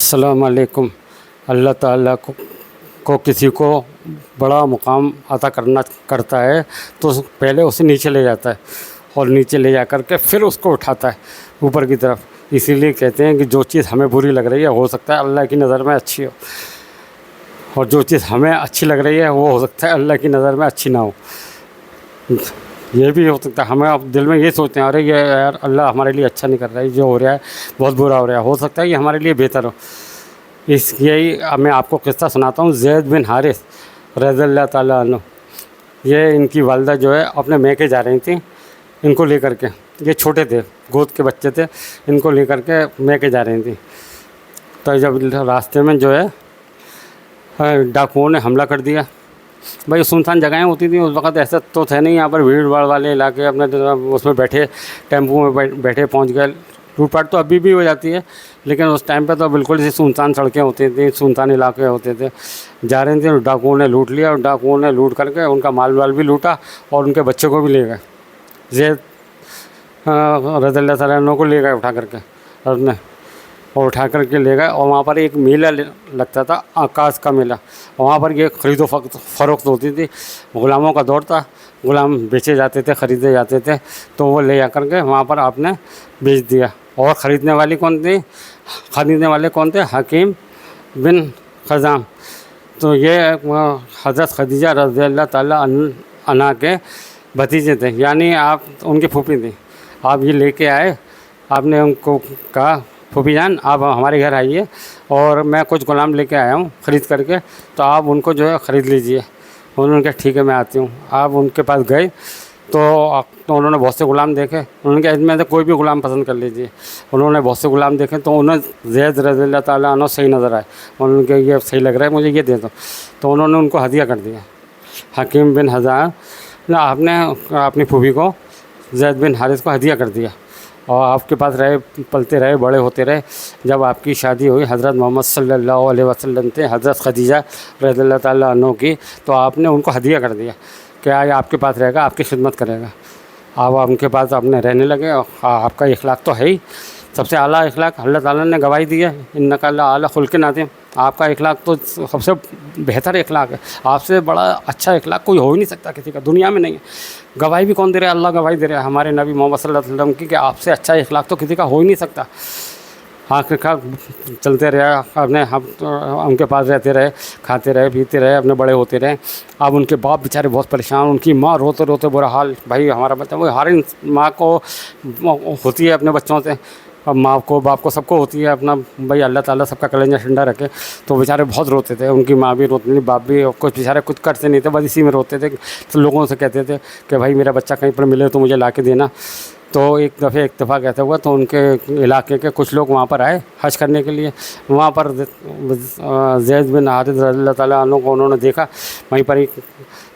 अस्सलाम वालेकुम। अल्लाह ताला को किसी को बड़ा मुकाम अता करता है तो पहले उसे नीचे ले जाता है और नीचे ले जा कर के फिर उसको उठाता है ऊपर की तरफ। इसीलिए कहते हैं कि जो चीज़ हमें बुरी लग रही है हो सकता है अल्लाह की नज़र में अच्छी हो, और जो चीज़ हमें अच्छी लग रही है वो हो सकता है अल्लाह की नज़र में अच्छी ना हो। ये भी हो सकता है हमें अब दिल में ये सोचते हैं अरे ये यार अल्लाह हमारे लिए अच्छा नहीं कर रहा है, जो हो रहा है बहुत बुरा हो रहा है, हो सकता है कि हमारे लिए बेहतर हो। इस यही मैं आपको किस्सा सुनाता हूँ। ज़ैद बिन हारिस रज़ियल्लाहु ताला अन्हु, ये इनकी वालदा जो है अपने मैके जा रही थी इनको लेकर के। ये छोटे थे, गोद के बच्चे थे, इनको लेकर के मैके जा रही थी। तो जब रास्ते में जो है डाकुओं ने हमला कर दिया। भाई सुनसान जगहें होती थी उस वक़्त, ऐसा तो थे नहीं यहाँ पर भीड़ भाड़ वाले इलाके, अपने उसमें बैठे टेम्पो में बैठे पहुँच गए। लूटपाट तो अभी भी हो जाती है, लेकिन उस टाइम पे तो बिल्कुल ही सुनसान सड़कें होती थी, सुनसान इलाके होते थे। जा रहे थे, डाकुओं ने लूट लिया, और डाकुओं ने लूट करके उनका माल वाल भी लूटा और उनके बच्चे को भी ले गए। ज़ैद रज़ियल्लाहु ताला अन्हु को ले गए उठा करके, और उठा करके ले गए। और वहाँ पर एक मेला लगता था, आकाश का मेला। वहाँ पर ये ख़रीदो फ़रोख्त होती थी, ग़ुलामों का दौर था, ग़ुलाम बेचे जाते थे, ख़रीदे जाते थे। तो वो ले जा करके वहाँ पर आपने बेच दिया। और ख़रीदने वाले कौन थे? हकीम बिन ख़ज़ाम। तो ये हज़रत खदीजा रज़ियल्लाहु ताला अन्हा के भतीजे थे, यानी आप उनकी फूफी थी। आप ये लेके आए, आपने उनको कहा फूफी जान आप हमारे घर आइए और मैं कुछ गुलाम लेके आया हूँ ख़रीद करके, तो आप उनको जो है ख़रीद लीजिए। उन्होंने कहा ठीक है मैं आती हूँ। आप उनके पास गए तो उन्होंने बहुत से गुलाम देखे। उन्होंने कहा इसमें से कोई भी गुलाम पसंद कर लीजिए। उन्होंने बहुत से गुलाम देखे तो उन्हें ज़ैद रज़ियल्लाहु ताला अन्हु सही नज़र आए। उन्होंने कहा ये सही लग रहा है मुझे, ये दे दो। तो उन्होंने उनको हदिया कर दिया। हकीम बिन हज़ाम आपने अपनी फूफी को ज़ैद बिन हारिस को हदिया कर दिया, और आपके पास रहे, पलते रहे, बड़े होते रहे। जब आपकी शादी हुई हज़रत मोहम्मद सल्लल्लाहु अलैहि वसल्लम थे हज़रत खदीजा रज़ियल्लाहु ताला अन्हु की, तो आपने उनको हदिया कर दिया कि आज आपके पास रहेगा, आपकी खिदमत करेगा। आप उनके पास अपने रहने लगे। और आपका इखलाक तो है ही सबसे आला इखलाक, अल्लाह ताला ने गवाही दी है इन्नका लअला खुल्क़िन अज़ीम। आपका इखलाक तो सबसे बेहतर इखलाक है। आपसे बड़ा अच्छा इखलाक कोई हो ही नहीं सकता, किसी का दुनिया में नहीं है। गवाही भी कौन दे रहा है? अल्लाह गवाही दे रहा है हमारे नबी मोहम्मद सल्लल्लाहु अलैहि वसल्लम की कि आपसे अच्छा इखलाक तो किसी का हो ही नहीं सकता। आखिरकार चलते रहे, अपने हम उनके पास रहते रहे, खाते रहे, पीते रहे, अपने बड़े होते रहे। अब उनके बाप बेचारे बहुत परेशान, उनकी माँ रोते रोते बुरा हाल। भाई हमारा बच्चा, वो हर माँ को होती है अपने बच्चों से, अब माँ को बाप को सबको होती है अपना, भाई अल्लाह ताला सबका कलेजा ठंडा रखे। तो बेचारे बहुत रोते थे, उनकी माँ भी रोती थी, बाप भी। कुछ बेचारे कुछ करते नहीं थे, बस इसी में रोते थे। तो लोगों से कहते थे कि भाई मेरा बच्चा कहीं पर मिले तो मुझे ला के देना। तो एक दफ़े इत्तेफाक ऐसा हुआ, तो उनके इलाके के कुछ लोग वहाँ पर आए हज करने के लिए। वहाँ पर ज़ैद बिन हारिस रज़ियल्लाहु ताला अन्हु को उन्होंने देखा वहीं पर ही,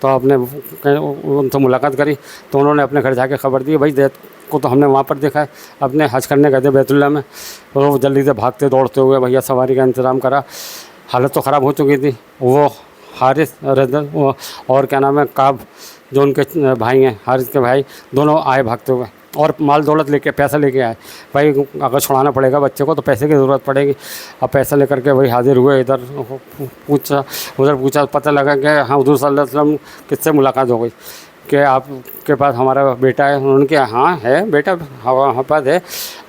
तो आपने उनसे मुलाकात करी। तो उन्होंने अपने घर जाके ख़बर दी, भाई ज़ैद को तो हमने वहाँ पर देखा है, अपने हज करने गए थे बैतुल्लाह में। और वो जल्दी से भागते दौड़ते हुए भैया सवारी का इंतज़ाम करा। हालत तो ख़राब हो चुकी थी। वो हारिस और क्या नाम है काब, जो उनके भाई हैं, हारिस के भाई, दोनों आए भागते हुए और माल दौलत लेके, पैसा लेके आए। भाई अगर छुड़ाना पड़ेगा बच्चे को तो पैसे की ज़रूरत पड़ेगी। अब पैसा लेकर के वही हाजिर हुए। इधर पूछा, पता लगा कि हाँ हुज़ूर सल्लल्लाहु अलैहि वसल्लम किससे मुलाकात हो गई कि आपके पास हमारा बेटा है। उन्होंने कहा हाँ है बेटा, हमारे पास है।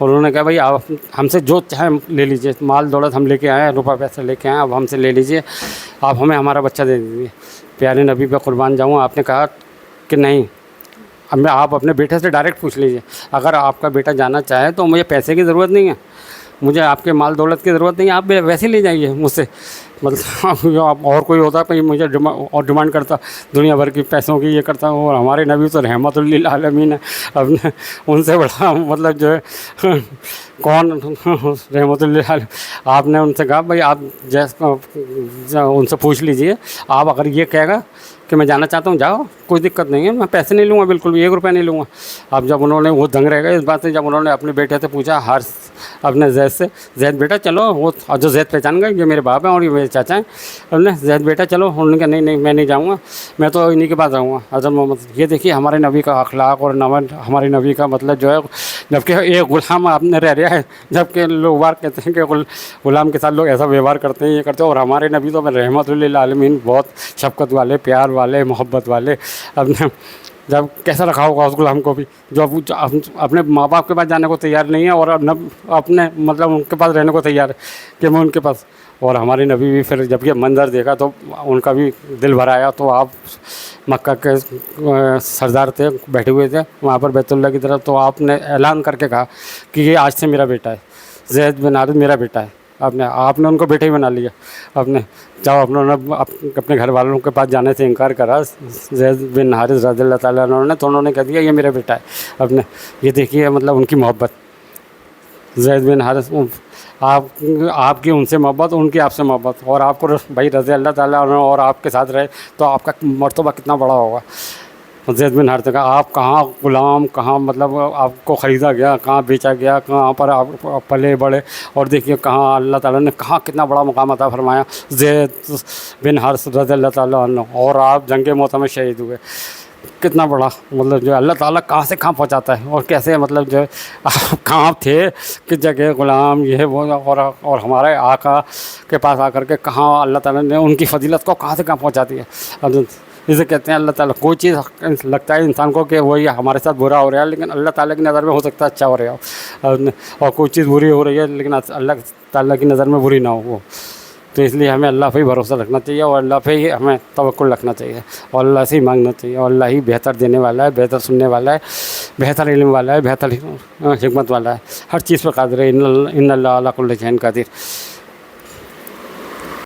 और उन्होंने कहा भाई आप हमसे जो चाहे ले लीजिए, माल दौलत हम लेके आए हैं, रुपया पैसा लेके आए हैं, अब हमसे ले लीजिए, आप हमें हमारा बच्चा दे दीजिए। प्यारे नबी पे कुर्बान जाऊँ, आपने कहा कि नहीं, अब आप अपने बेटे से डायरेक्ट पूछ लीजिए, अगर आपका बेटा जाना चाहे तो मुझे पैसे की ज़रूरत नहीं है, मुझे आपके माल दौलत की ज़रूरत नहीं है, आप वैसे ले जाइए मुझसे। मतलब आप और कोई होता भाई मुझे डिमांड करता दुनिया भर की पैसों की, ये करता। और हमारे नबी तो रहमतुल लिल आलमीन है, अपने उनसे बड़ा मतलब जो है कौन रहमतुल लिल आलमीन। आपने उनसे कहा भाई आप जैसे उनसे पूछ लीजिए, आप अगर ये कहेगा कि मैं जाना चाहता हूँ जाओ, कोई दिक्कत नहीं है, मैं पैसे नहीं लूँगा, बिल्कुल भी 1 रुपया नहीं लूँगा। अब जब उन्होंने वो दंग रह गए इस बात से, जब उन्होंने अपने बेटे से पूछा, हर अपने ज़ैद से, ज़ैद बेटा चलो, वो जो ज़ैद पहचान गए ये मेरे बाप हैं और ये मेरे चाचा हैं। हमने जैद बेटा चलो, उन्होंने कहा नहीं नहीं मैं नहीं जाऊँगा, मैं तो इन्हीं के पास रहूँगा, हज़रत मोहम्मद। ये देखिए हमारे नबी का अखलाक और हमारे नबी का मतलब जो है, जबकि एक गुलाम आपने रह रहा है, जबकि लोग बार कहते हैं कि गुलाम के साथ लोग ऐसा व्यवहार करते हैं, ये करते हैं। और हमारे नबी तो रहमतुल लिल आलमीन, बहुत शफ़क़त वाले, प्यार वाले, मोहब्बत वाले। अपने जब कैसा रखा होगा उस गुलाम को भी, जो अपने माँ बाप के पास जाने को तैयार नहीं है और अपने मतलब उनके पास रहने को तैयार है कि मैं उनके पास। और हमारे नबी भी फिर जब ये मंज़र देखा तो उनका भी दिल भर आया। तो आप मक्का के सरदार थे, बैठे हुए थे वहाँ पर बैतुल्लाह की तरफ, तो आपने ऐलान करके कहा कि ये आज से मेरा बेटा है, ज़ैद बिन हारिस मेरा बेटा है। आपने उनको बेटे ही बना लिया। आपने जब अपने घर वालों के पास जाने से इनकार करा ज़ैद बिन हारिस रज़ियल्लाहु ताला अन्हु ने, तो उन्होंने कह दिया ये मेरा बेटा है। ये देखिए मतलब उनकी मोहब्बत, ज़ैद बिन हारिस, आपकी उनसे मोहब्बत, उनकी आपसे मोहब्बत, और आपको भाई रज़ियल्लाहु ताला अन्हु और आपके साथ रहे तो आपका मर्तबा कितना बड़ा होगा। ज़ैद बिन हारिस का आप कहाँ ग़ुलाम, कहाँ मतलब आपको ख़रीदा गया, कहाँ बेचा गया, कहाँ पर आप पले बड़े, और देखिए कहाँ अल्लाह ताला ने कहाँ कितना बड़ा मुकाम अता फरमाया ज़ैद बिन हारिस रज़ियल्लाहु ताला अन्हु, और आप जंग मौत में शहीद हुए। कितना बड़ा मतलब जो अल्लाह ताला कहाँ से कहाँ पहुँचाता है, और कैसे मतलब जो आप कहाँ थे, किस जगह ग़ुलाम, ये वो, और हमारे आका के पास आकर के कहाँ अल्लाह ताला ने उनकी फ़जीलत को कहाँ से कहाँ पहुँचा दिया। इसे कहते हैं अल्लाह ताला, कोई चीज़ लगता है इंसान को कि वही हमारे साथ बुरा हो रहा है, लेकिन अल्लाह ताला की नज़र में हो सकता है अच्छा हो रहा हो, और कोई चीज़ बुरी हो रही है लेकिन अल्लाह ताला की नज़र में बुरी ना हो वो। तो इसलिए हमें अल्लाह पे ही भरोसा रखना चाहिए, और अल्लाह पे ही हमें तवक्कुल रखना चाहिए, और अल्लाह से ही मांगना चाहिए, और अल्लाह ही बेहतर देने वाला है, बेहतर सुनने वाला है, बेहतर इल्म वाला है, बेहतर हिकमत वाला है, हर चीज़ पर कादिर है। इन्नल्लाह अला कुल्लि शैइन क़दीर।